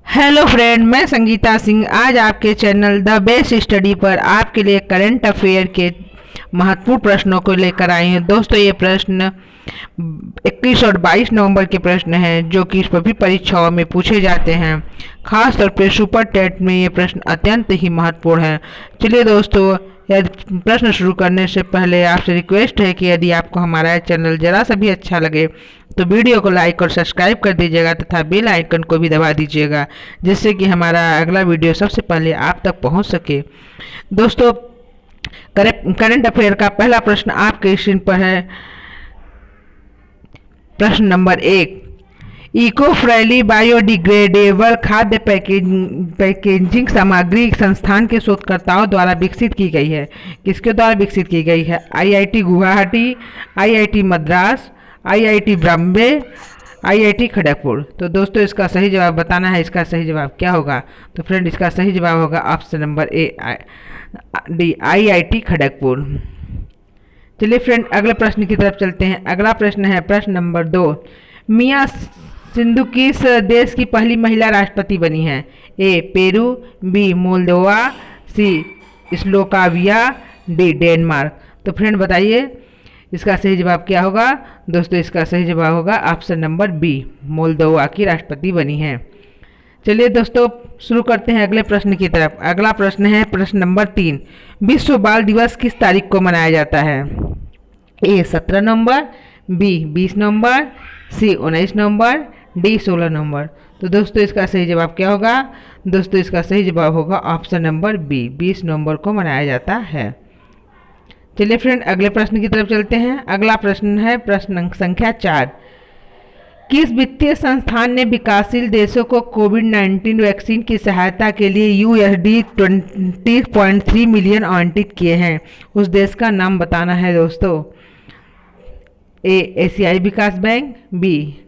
Hello friend, मैं संगीता सिंह आज आपके चैनल द बेस्ट स्टडी पर आपके लिए करंट अफेयर के महत्वपूर्ण प्रश्नों को लेकर आई हूँ। दोस्तों, ये प्रश्न 21 और 22 नवंबर के प्रश्न हैं जो कि सभी परीक्षाओं में पूछे जाते हैं। खास तौर पर सुपर टेट में ये प्रश्न अत्यंत ही महत्वपूर्ण है। चलिए दोस्तों, यदि प्रश्न शुरू करने से पहले आपसे रिक्वेस्ट है कि यदि आपको हमारा चैनल जरा सा भी अच्छा लगे तो वीडियो को लाइक और सब्सक्राइब कर दीजिएगा तथा बेल आइकन को भी दबा दीजिएगा, जिससे कि हमारा अगला वीडियो सबसे पहले आप तक पहुंच सके। दोस्तों, करंट अफेयर का पहला प्रश्न आपके स्क्रीन पर है। प्रश्न नंबर 1, इको फ्रेंडली बायोडिग्रेडेबल खाद्य पैकेजिंग सामग्री संस्थान के शोधकर्ताओं द्वारा विकसित की गई है। किसके द्वारा विकसित की गई है? IIT Guwahati, IIT Madras, IIT Bombay, IIT Kharagpur. तो दोस्तों, इसका सही जवाब बताना है। इसका सही जवाब क्या होगा? तो फ्रेंड, इसका सही जवाब होगा option number A D, IIT Kharagpur. चलिए फ्रेंड, अगले प्रश्न की तरफ चलते हैं। अगला प्रश्न है प्रश्न नंबर 2, मिया सिंधु किस देश की पहली महिला राष्ट्रपति बनी है? ए पेरू, बी मोल्दोवा, सी स्लोवाकिया, डी डेनमार्क। तो फ्रेंड बताइए, इसका सही जवाब क्या होगा? दोस्तों, इसका सही जवाब होगा ऑप्शन नंबर बी, मोल्दोवा की राष्ट्रपति बनी है। चलिए दोस्तों, शुरू करते हैं अगले प्रश्न की तरफ। अगला प्रश्न है प्रश्न नंबर 3, विश्व बाल दिवस किस तारीख को मनाया जाता है? ए 17 नवंबर, बी 20 नवंबर, सी 19 नवंबर, डी 16 नवंबर। तो दोस्तों, इसका सही जवाब क्या होगा? दोस्तों, इसका सही जवाब होगा ऑप्शन नंबर बी, 20 नवंबर को मनाया जाता है। चलिए फ्रेंड, अगले प्रश्न की तरफ चलते हैं। अगला प्रश्न है प्रश्न संख्या 4, किस वित्तीय संस्थान ने विकासशील देशों को कोविड-19 वैक्सीन की सहायता के लिए यूएसडी 20.3 मिलियन आवंटित किए हैं? उस देश का नाम बताना है दोस्तों। ए एशियाई विकास बैंक, बी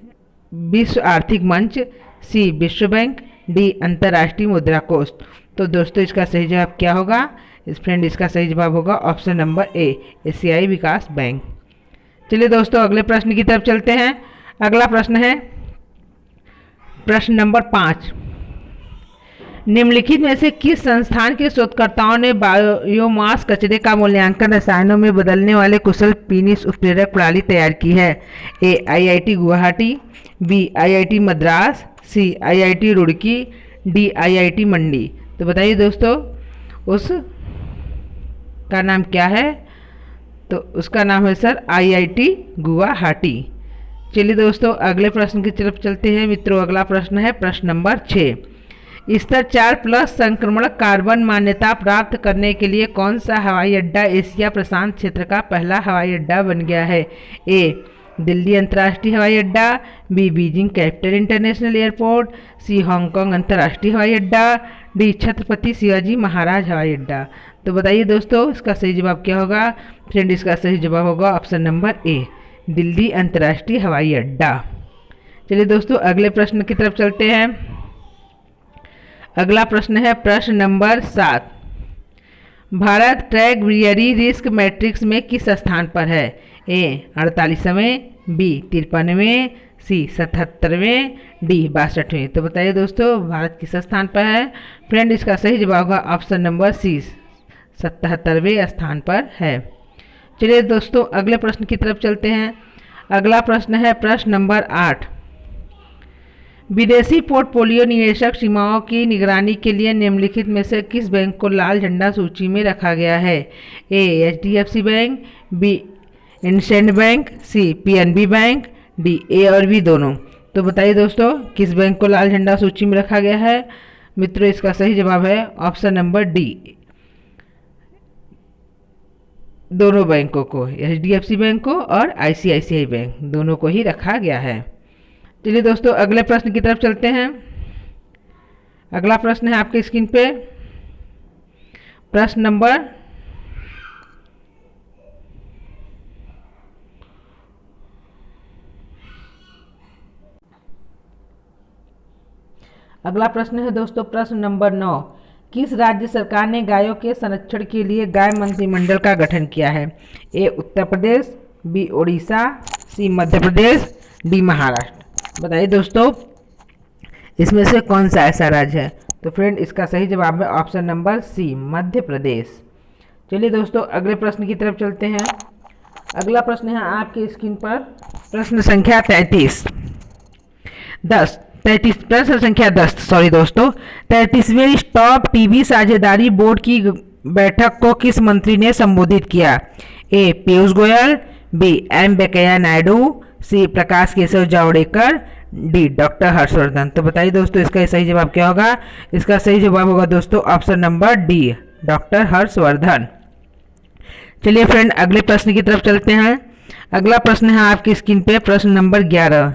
विश्व आर्थिक मंच, सी विश्व बैंक, डी अंतर्राष्ट्रीय मुद्रा कोष। तो दोस्तों, इसका सही जवाब क्या होगा? फ्रेंड, इसका सही जवाब होगा ऑप्शन नंबर ए, एशियाई विकास बैंक। चलिए दोस्तों, अगले प्रश्न की तरफ चलते हैं। अगला प्रश्न है प्रश्न नंबर 5, निम्नलिखित में से किस संस्थान के शोधकर्ताओं ने बायोमास कचरे का मूल्यांकन रसायनों में बदलने वाले कुशल फिनिश उत्प्रेरक प्रणाली तैयार की है? A IIT Guwahati, B IIT Madras, C IIT Roorkee, D IIT Mandi. तो बताइए दोस्तों, उस का नाम क्या है? तो उसका नाम है सर आईआईटी गुवाहाटी। चलिए दोस्तों, अगले प्रश्न की तरफ चलते हैं मित्रों। अगला प्रश्न है प्रश्न नंबर 6, स्तर 4+ संक्रमण कार्बन मान्यता प्राप्त करने के लिए कौन सा हवाई अड्डा एशिया प्रशांत क्षेत्र का पहला हवाई अड्डा बन गया है? ए दिल्ली अंतर्राष्ट्रीय हवाई अड्डा, B Beijing capital international airport, C Hong Kong अंतर्राष्ट्रीय हवाई अड्डा, डी छत्रपति शिवाजी महाराज हवाई अड्डा। तो बताइए दोस्तों, इसका सही जवाब क्या होगा? फ्रेंड, इसका सही जवाब होगा ऑप्शन नंबर ए, दिल्ली अंतर्राष्ट्रीय हवाई अड्डा। चलिए दोस्तों, अगले प्रश्न की तरफ चलते हैं। अगला प्रश्न है प्रश्न नंबर 7, भारत ट्रैगवियरी रिस्क मैट्रिक्स में किस स्थान पर है? ए 48वें, बी 53वें, सी 77वें, डी 62वें। तो बताइए दोस्तों, भारत किस स्थान पर है? फ्रेंड, इसका सही जवाब होगा ऑप्शन नंबर सी, 77वें स्थान पर है। चलिए दोस्तों, अगले प्रश्न की तरफ चलते हैं। अगला प्रश्न है प्रश्न नंबर 8, विदेशी पोर्टफोलियो निवेशक सीमाओं की निगरानी के लिए निम्नलिखित में से किस बैंक को लाल झंडा सूची में रखा गया है? A HDFC bank, B IndusInd bank, C PNB bank, D A और बी दोनों। तो बताइए दोस्तों, किस बैंक को लाल झंडा सूची में रखा गया है? मित्रों, इसका सही जवाब है ऑप्शन नंबर डी, दोनों बैंकों को, एचडीएफसी बैंक को और आईसीआईसीआई बैंक, दोनों को ही रखा गया है। चलिए दोस्तों, अगले प्रश्न की तरफ चलते हैं। अगला प्रश्न है आपके स्क्रीन पे प्रश्न नंबर अगला प्रश्न है दोस्तों प्रश्न नंबर 9, किस राज्य सरकार ने गायों के संरक्षण के लिए गाय मंत्रिमंडल का गठन किया है? ए उत्तर प्रदेश, बी ओडिशा, सी मध्य प्रदेश, डी महाराष्ट्र। बताइए दोस्तों, इसमें से कौन सा ऐसा राज्य है? तो फ्रेंड इसका सही जवाब है ऑप्शन नंबर सी, मध्य प्रदेश। चलिए दोस्तों अगले प्रश्न की तरफ चलते हैं। अगला प्रश्न है आपकी स्क्रीन पर, प्रश्न संख्या 33। प्रश्न संख्या 10 सॉरी दोस्तों, 33वें स्टॉप टीवी साझेदारी बोर्ड की बैठक को किस मंत्री ने संबोधित किया? ए पीयूष गोयल, बी एम वेंकैया नायडू, सी प्रकाश केशव जावड़ेकर, डी डॉक्टर हर्षवर्धन। तो बताइए दोस्तों इसका सही जवाब क्या होगा? इसका सही जवाब होगा दोस्तों option number D, doctor Harshvardhan. चलिए फ्रेंड अगले प्रश्न की तरफ चलते हैं। अगला प्रश्न है आपकी स्क्रीन पे, प्रश्न नंबर 11।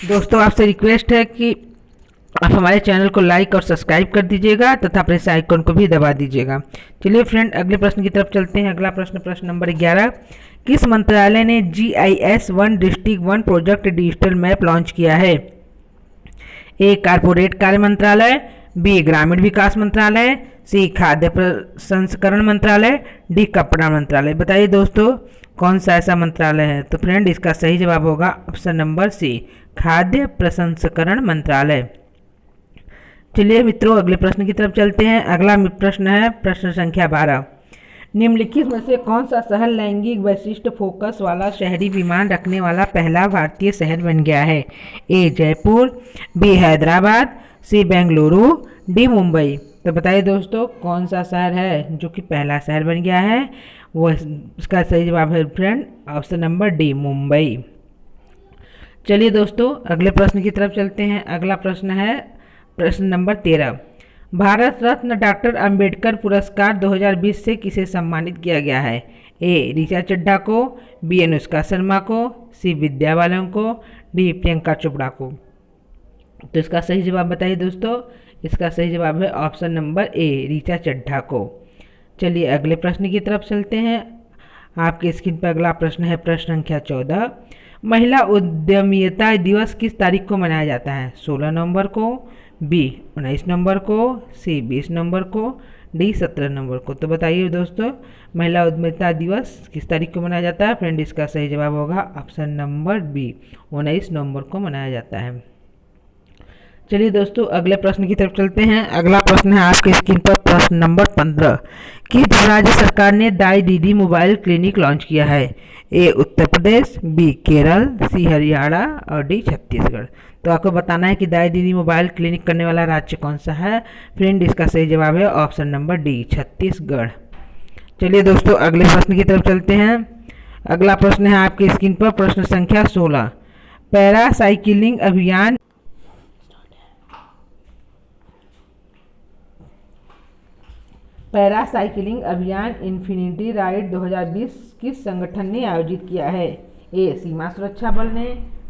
दोस्तों आपसे रिक्वेस्ट है कि आप हमारे चैनल को लाइक और सब्सक्राइब कर दीजिएगा तथा प्रेस आइकन को भी दबा दीजिएगा। चलिए फ्रेंड अगले प्रश्न की तरफ चलते हैं। अगला प्रश्न, प्रश्न नंबर 11। किस मंत्रालय ने GIS 1 district 1 project digital map launch किया है? ए कारपोरेट कार्य मंत्रालय, बी ग्रामीण विकास मंत्रालय, सी खाद्य प्रसंस्करण मंत्रालय, डी कपड़ा मंत्रालय। बताइए दोस्तों कौन सा ऐसा मंत्रालय है? तो फ्रेंड इसका सही जवाब होगा ऑप्शन नंबर सी, खाद्य प्रसंस्करण मंत्रालय। चलिए मित्रों अगले प्रश्न की तरफ चलते हैं। अगला प्रश्न है प्रश्न संख्या 12। निम्नलिखित में से कौन सा शहर लैंगिक वैशिष्ट फोकस वाला शहरी विमान रखने वाला पहला भारतीय शहर बन गया है? ए जयपुर, बी हैदराबाद, सी बेंगलुरु, डी मुंबई। तो बताइए दोस्तों कौन सा शहर है जो कि पहला शहर बन गया है? वो इसका सही जवाब है friend option number D, Mumbai. चलिए दोस्तों अगले प्रश्न की तरफ चलते हैं। अगला प्रश्न है प्रश्न नंबर 13। भारत रत्न डॉक्टर अंबेडकर पुरस्कार 2020 से किसे सम्मानित किया गया है? ए ऋचा चड्ढा को, बी अनुष्का शर्मा को, सी विद्या बालन को, डी प्रियंका चोपड़ा को। तो इसका सही जवाब बताइए दोस्तों। इसका सही जवाब है option number A, Richa Chadha को। चलिए अगले प्रश्न की तरफ चलते हैं। आपके स्क्रीन पर अगला प्रश्न है प्रश्न संख्या 14। महिला उद्यमिता दिवस किस तारीख को मनाया जाता है? 16 नवंबर को, बी 19 नवंबर को, सी 20 नवंबर को, डी 17 नवंबर को। तो बताइए दोस्तों महिला उद्यमिता दिवस किस तारीख को मनाया जाता है? फ्रेंड इसका सही जवाब होगा ऑप्शन नंबर बी, 19 नवंबर को मनाया जाता है। चलिए दोस्तों अगले प्रश्न की तरफ चलते हैं। अगला प्रश्न है आपके स्क्रीन पर प्रश्न नंबर 15। किस राज्य सरकार ने दाई दीदी मोबाइल क्लिनिक लॉन्च किया है? ए उत्तर प्रदेश, बी केरल, सी हरियाणा और डी छत्तीसगढ़। तो आपको बताना है कि दाई दीदी मोबाइल क्लिनिक करने वाला राज्य कौन सा है? फ्रेंड इसका सही जवाब है ऑप्शन नंबर डी, छत्तीसगढ़। चलिए दोस्तों अगले प्रश्न की तरफ चलते हैं। अगला प्रश्न है आपकी स्क्रीन पर प्रश्न संख्या 16। पैरासाइकिलिंग अभियान इन्फिनिटी राइड 2020 किस संगठन ने आयोजित किया है? ए सीमा सुरक्षा बल ने,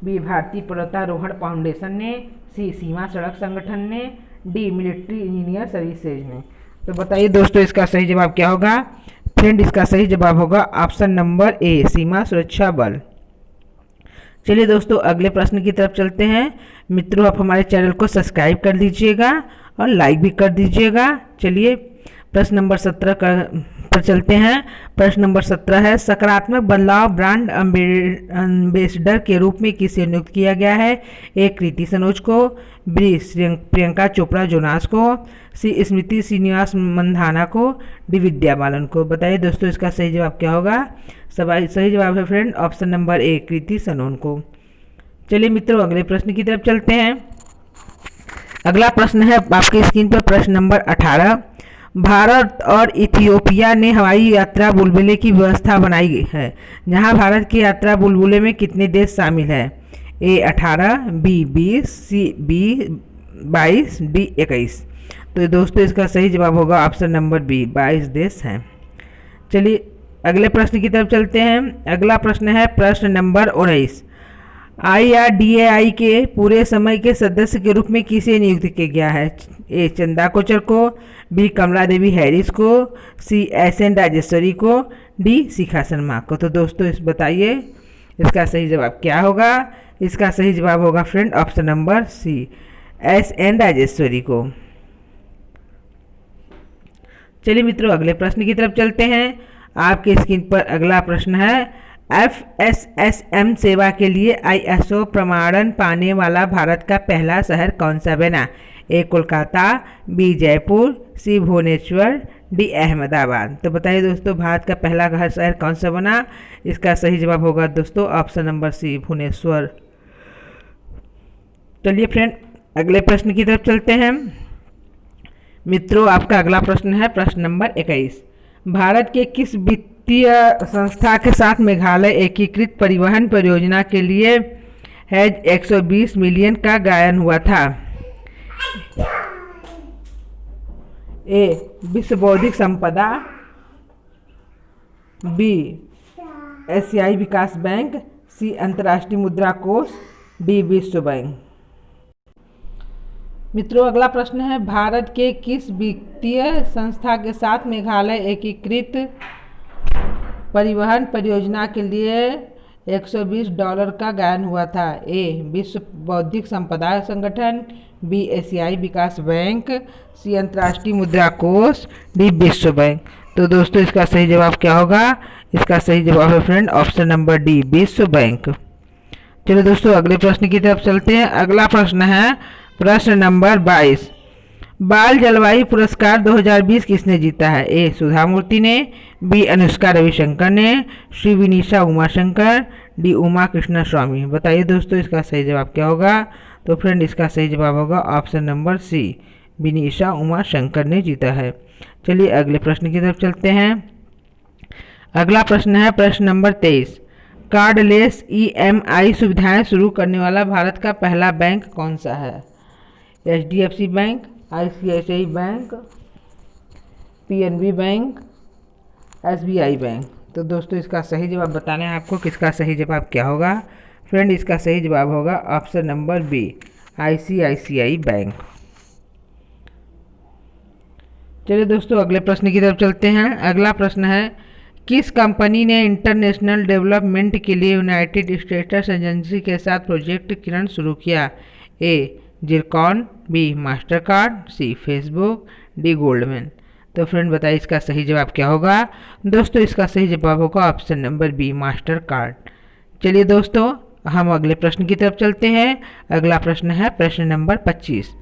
बी भारतीय पर्वतारोहण फाउंडेशन ने, सी सीमा सड़क संगठन ने, डी मिलिट्री इंजीनियर सर्विसेज ने। तो बताइए दोस्तों इसका सही जवाब क्या होगा? फ्रेंड इसका सही जवाब होगा ऑप्शन नंबर ए, सीमा सुरक्षा बल। चलिए दोस्तों अगले प्रश्न की तरफ चलते हैं। मित्रों आप हमारे चैनल को सब्सक्राइब कर दीजिएगा और लाइक भी कर दीजिएगा। चलिए प्रश्न नंबर 17 पर चलते हैं। प्रश्न नंबर 17 है सकारात्मक बदलाव ब्रांड एम्बेसडर के रूप में किसे नियुक्त किया गया है? ए कृति सनोज को, बी प्रियंका चोपड़ा जोनास को, सी स्मृति श्रीनिवास मंधाना को, डी विद्या बालन को। बताइए दोस्तों इसका सही जवाब क्या होगा? सही जवाब है फ्रेंड ऑप्शन नंबर ए, कृति सनोन को। चलिए मित्रों अगले प्रश्न की तरफ चलते हैं। अगला प्रश्न है आपकी स्क्रीन पर प्रश्न नंबर 18। भारत और इथियोपिया ने हवाई यात्रा बुलबुले की व्यवस्था बनाई है, जहां भारत की यात्रा बुलबुले में कितने देश शामिल है? ए 18, बी 20, सी बी 22, डी 21। तो दोस्तों इसका सही जवाब होगा ऑप्शन नंबर बी, 22 देश हैं। चलिए अगले प्रश्न की तरफ चलते हैं। अगला प्रश्न है प्रश्न नंबर 19। IRDAI के पूरे समय के सदस्य के रूप में किसे नियुक्त किया गया है? ए चंदा कोचर को, बी कमला देवी हैरिस को, सी SN राजेश्वरी को, डी शिखा शर्मा को। तो दोस्तों इस बताइए इसका सही जवाब क्या होगा? इसका सही जवाब होगा friend option number C, SN Rajeshwari को। चलिए मित्रों अगले प्रश्न की तरफ चलते हैं। आपके स्क्रीन पर अगला प्रश्न है, FSSM सेवा के लिए ISO प्रमाणन पाने वाला भारत का पहला शहर कौन सा बना? ए कोलकाता, बी जयपुर, सी भुवनेश्वर, डी अहमदाबाद। तो बताइए दोस्तों, भारत का पहला शहर कौन सा बना? इसका सही जवाब होगा दोस्तों ऑप्शन नंबर सी, भुवनेश्वर। चलिए फ्रेंड, अगले प्रश्न की तरफ चलते हैं। मित्रों, आपका अगला प्रश्न है प्रश्न नंबर 21। भारत के किस वित्तीय संस्था के साथ मेघालय एकीकृत परिवहन परियोजना के लिए हैज 120 मिलियन का गायन हुआ था? ए विश्व बौद्धिक संपदा, बी एशियाई विकास बैंक, सी अंतर्राष्ट्रीय मुद्रा कोष, डी विश्व बैंक। मित्रों, अगला प्रश्न है, भारत के किस वित्तीय संस्था के साथ मेघालय एकीकृत परिवहन परियोजना के लिए $120 का गायन हुआ था? ए विश्व बौद्धिक संपदा संगठन, बी एशियाई विकास बैंक, सी अंतर्राष्ट्रीय मुद्रा कोष, डी विश्व बैंक। तो दोस्तों, इसका सही जवाब क्या होगा? इसका सही जवाब है फ्रेंड ऑप्शन नंबर डी, विश्व बैंक। चलो दोस्तों, अगले प्रश्न की तरफ चलते हैं। अगला प्रश्न है प्रश्न नंबर 22। बाल जलवायु पुरस्कार 2020 किसने जीता है? ए सुधा मूर्ति ने, बी अनुष्का रविशंकर ने, श्री विनीशा उमाशंकर, डी उमा कृष्णा स्वामी। बताइए दोस्तों, इसका सही जवाब क्या होगा? तो फ्रेंड, इसका सही जवाब होगा ऑप्शन नंबर सी, विनीशा उमाशंकर ने जीता है। चलिए अगले प्रश्न की तरफ चलते हैं। अगला प्रश्न है प्रश्न नंबर 23। कार्डलेस EMI सुविधाएं शुरू करने वाला भारत का पहला बैंक कौन सा है? HDFC bank, ICICI bank, PNB bank, SBI bank. तो दोस्तों, इसका सही जवाब बताना है आपको कि इसका सही जवाब क्या होगा। फ्रेंड, इसका सही जवाब होगा option number B, ICICI bank. चलिए दोस्तों, अगले प्रश्न की तरफ चलते हैं। अगला प्रश्न है, किस कंपनी ने इंटरनेशनल डेवलपमेंट के लिए यूनाइटेड स्टेट्स एजेंसी के साथ प्रोजेक्ट किरण शुरू किया? ए जिरकॉन, बी मास्टरकार्ड, सी फेसबुक, डी गोल्डमैन। तो फ्रेंड, बताइए इसका सही जवाब क्या होगा? दोस्तों, इसका सही जवाब होगा ऑप्शन नंबर बी, मास्टरकार्ड। चलिए दोस्तों, हम अगले प्रश्न की तरफ चलते हैं। अगला प्रश्न है प्रश्न नंबर 25।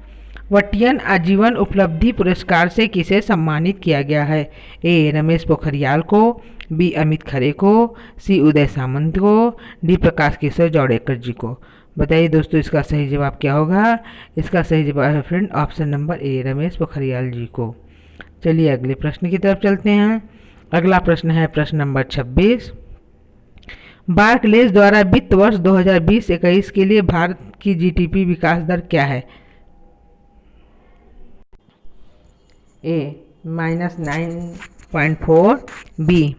वटियन आजीवन उपलब्धि पुरस्कार से किसे सम्मानित किया गया है? ए रमेश पोखरियाल को, बी अमित खरे को, सी उदय सामंत को, डी प्रकाश किशोर जावड़ेकर जी को। बताइए दोस्तों, इसका सही जवाब क्या होगा? इसका सही जवाब है friend option number A, Ramesh Pokhriyal ji को। चलिए अगले प्रश्न की तरफ चलते हैं। अगला प्रश्न है प्रश्न नंबर 26। बार्कलेज द्वारा वित्त वर्ष 2020-21 के लिए भारत की GDP विकास दर क्या है? ए -9.4, बी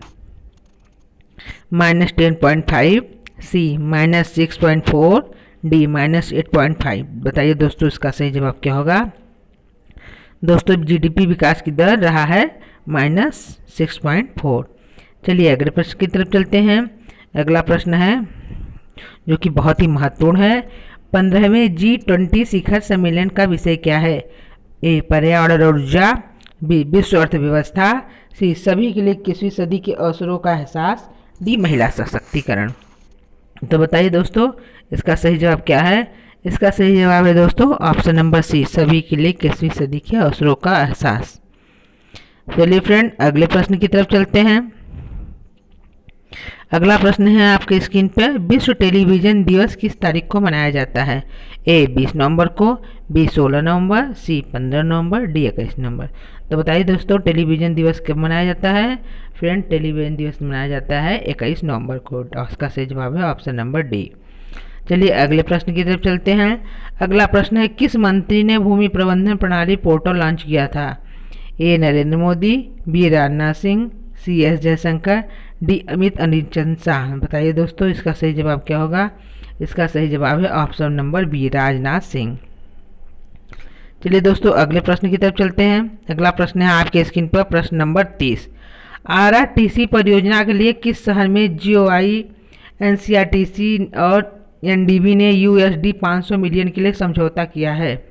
-10.5, सी -6.4, डी -8.5। बताइए दोस्तों, इसका सही जवाब क्या होगा? दोस्तों, GDP विकास की दर रहा है -6.4। चलिए अगले प्रश्न की तरफ चलते हैं। अगला प्रश्न है जो कि बहुत ही महत्वपूर्ण है। 15वें G20 शिखर सम्मेलन का विषय क्या है? ए पर्यावरण और ऊर्जा, बी विश्व अर्थव्यवस्था, सी सभी के लिए 21वीं सदी के अवसरों का एहसास, डी महिला सशक्तिकरण। तो बताइए दोस्तों, इसका सही जवाब क्या है? इसका सही जवाब है दोस्तों ऑप्शन नंबर सी, सभी के लिए 21वीं सदी के अवसरों का एहसास। चलिए फ्रेंड, अगले प्रश्न की तरफ चलते हैं। अगला प्रश्न है आपके स्क्रीन पर, विश्व टेलीविज़न दिवस किस तारीख को मनाया जाता है? ए 20 नवंबर को, बी 16 नवंबर, सी 15 नवंबर, डी 21 नवंबर। तो बताइए दोस्तों, टेलीविज़न दिवस कब मनाया जाता है? फ्रेंड, टेलीविज़न दिवस मनाया जाता है 21 नवंबर को। उसका सही जवाब है ऑप्शन नंबर डी। चलिए अगले प्रश्न की तरफ चलते हैं। अगला प्रश्न है, किस मंत्री ने भूमि प्रबंधन प्रणाली पोर्टल लॉन्च किया था? A Narendra Modi, B Rajnath Singh, C S Jaishankar, D Amit Anil Shah. बताइए दोस्तों, इसका सही जवाब क्या होगा? इसका सही जवाब है option number B, Rajnath Singh. चलिए दोस्तों, अगले प्रश्न की तरफ चलते हैं। अगला प्रश्न है आपके स्क्रीन पर प्रश्न नंबर 30। RRTC परियोजना के लिए किस शहर में GOI, NCRTC और NDB ने USD 500 मिलियन के लिए समझौता किया है?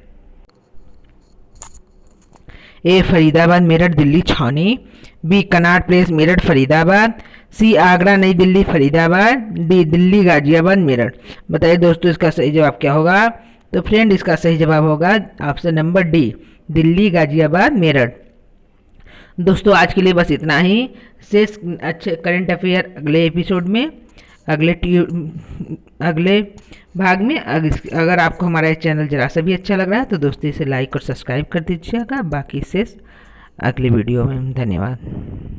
ए फरीदाबाद मेरठ दिल्ली छावनी, B Connaught place Meerut Faridabad, C Agra नई दिल्ली फरीदाबाद, डी दिल्ली गाजियाबाद मेरठ। बताइए दोस्तों इसका सही जवाब क्या होगा। तो फ्रेंड इसका सही जवाब होगा option number D, Delhi Ghaziabad Meerut. दोस्तों आज के लिए बस इतना ही। शेष अच्छे करंट अफेयर अगले एपिसोड में, अगले भाग में। अगर आपको हमारा चैनल जरा सा भी अच्छा लग रहा है तो दोस्तों इसे लाइक और सब्सक्राइब कर दीजिएगा। बाकी शेष अगले वीडियो में। धन्यवाद।